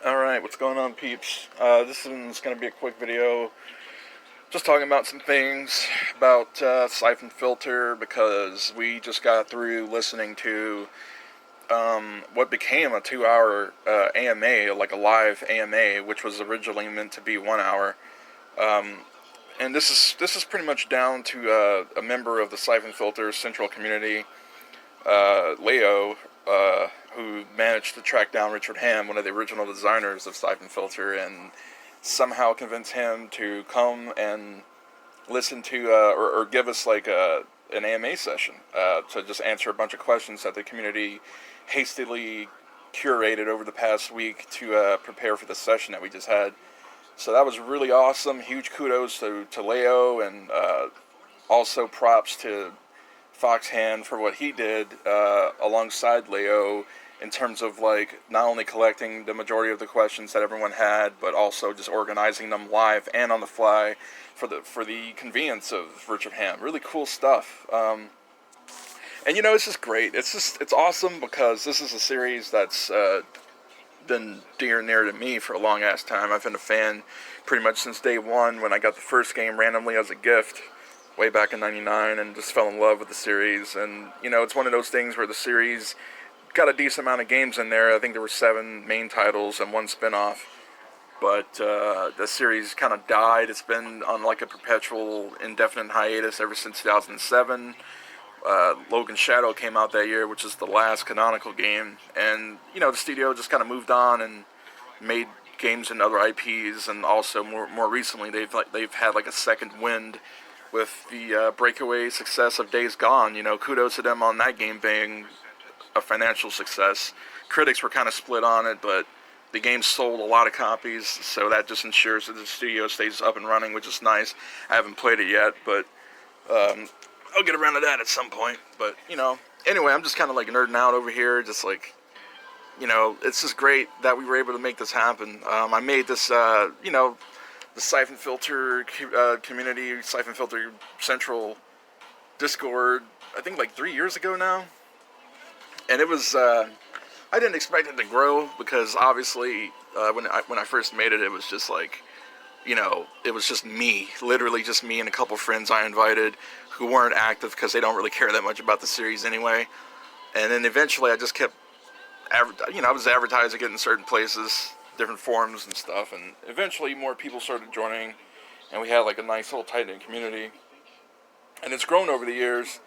Alright, what's going on, peeps? This one's going to be a quick video, just talking about some things about Syphon Filter, because we just got through listening to what became a 2-hour AMA, like a live AMA, which was originally meant to be 1 hour. And this is pretty much down to a member of the Syphon Filter Central community, Leo, who managed to track down Richard Ham, one of the original designers of Syphon Filter, and somehow convince him to come and listen to or give us like an AMA session to just answer a bunch of questions that the community hastily curated over the past week to prepare for the session that we just had. So that was really awesome. Huge kudos to Leo, and also props to Foxhand for what he did alongside Leo in terms of like not only collecting the majority of the questions that everyone had, but also just organizing them live and on the fly for the convenience of Richard Ham. Really cool stuff. And it's just great. It's awesome because this is a series that's been dear and near to me for a long ass time. I've been a fan pretty much since day one when I got the first game randomly as a gift way back in '99, and just fell in love with the series. And it's one of those things where the series got a decent amount of games in there. I think there were 7 main titles and 1 spin-off, but the series kind of died. It's been on like a perpetual indefinite hiatus ever since 2007. Logan Shadow came out that year, which is the last canonical game, and the studio just kind of moved on and made games and other IPs, and also more recently they've had like a second wind with the breakaway success of Days Gone. Kudos to them on that game being a financial success. Critics were kind of split on it, but the game sold a lot of copies, so that just ensures that the studio stays up and running, which is nice. I haven't played it yet, but I'll get around to that at some point. But anyway, I'm just kind of like nerding out over here, just like it's just great that we were able to make this happen. I made this the Syphon Filter community, Syphon Filter Central Discord, I think like 3 years ago now. And it was, I didn't expect it to grow, because obviously when I first made it, it was just like, it was just me, literally just me and a couple friends I invited who weren't active because they don't really care that much about the series anyway. And then eventually I just kept, I was advertising it in certain places, different forums and stuff, and eventually more people started joining, and we had like a nice little tight-knit community, and it's grown over the years.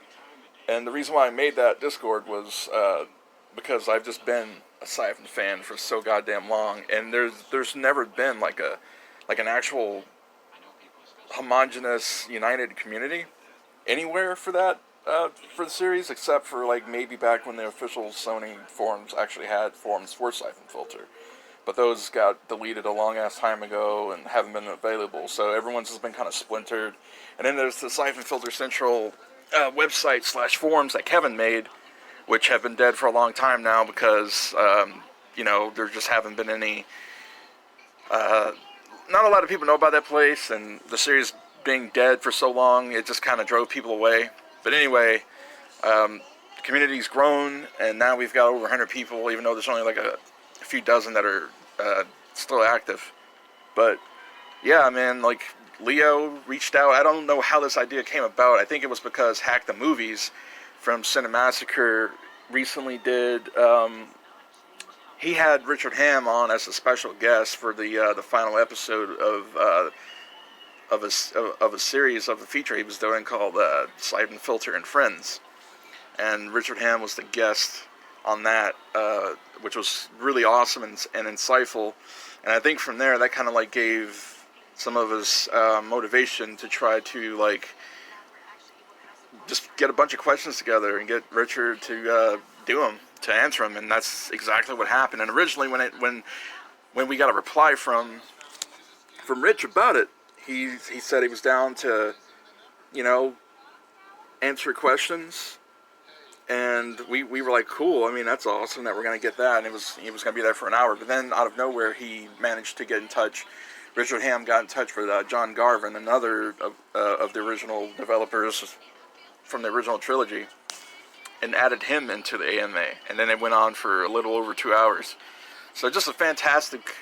And the reason why I made that Discord was because I've just been a Syphon fan for so goddamn long, and there's never been like an actual homogenous, united community anywhere for that for the series, except for like maybe back when the official Sony forums actually had forums for Syphon Filter. But those got deleted a long-ass time ago and haven't been available, so everyone's just been kind of splintered. And then there's the Syphon Filter Central website/forums that Kevin made, which have been dead for a long time now because, there just haven't been any... not a lot of people know about that place, and the series being dead for so long, it just kind of drove people away. But anyway, the community's grown, and now we've got over 100 people, even though there's only like a few dozen that are still active. But yeah, man, like Leo reached out. I don't know how this idea came about. I think it was because Hack the Movies from Cinemassacre recently did. He had Richard Ham on as a special guest for the final episode of a series of a feature he was doing called Syphon Filter and Friends, and Richard Ham was the guest on that, which was really awesome and insightful. And I think from there, that kind of like gave some of his motivation to try to like just get a bunch of questions together and get Richard to to answer them. And that's exactly what happened. And originally, when we got a reply from Rich about it, he said he was down to answer questions. And we were like, cool, I mean, that's awesome that we're going to get that. And he was going to be there for an hour. But then out of nowhere, he managed to get in touch. Richard Ham got in touch with John Garvin, another of the original developers from the original trilogy, and added him into the AMA. And then it went on for a little over 2 hours. So just a fantastic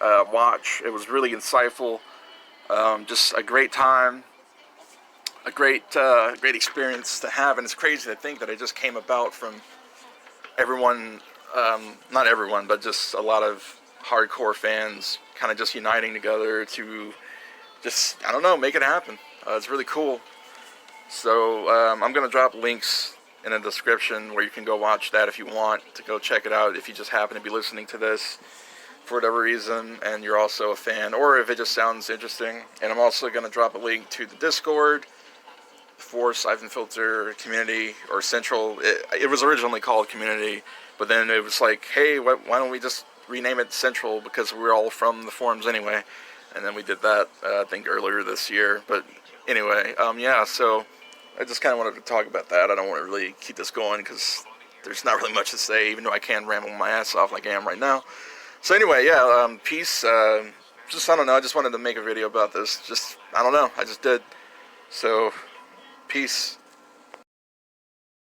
watch. It was really insightful. Just a great time, a great experience to have, and it's crazy to think that it just came about from everyone, not everyone, but just a lot of hardcore fans kind of just uniting together to just, I don't know, make it happen. It's really cool. So I'm going to drop links in the description where you can go watch that if you want to go check it out, if you just happen to be listening to this for whatever reason and you're also a fan, or if it just sounds interesting. And I'm also going to drop a link to the Discord for Syphon Filter Community, or Central. It was originally called Community, but then it was like, hey, why don't we just rename it Central, because we're all from the forums anyway. And then we did that, I think, earlier this year. But anyway, yeah, so I just kind of wanted to talk about that. I don't want to really keep this going because there's not really much to say, even though I can ramble my ass off like I am right now. So anyway, yeah, peace. Just, I don't know, I just wanted to make a video about this. Just, I don't know, I just did. So, peace.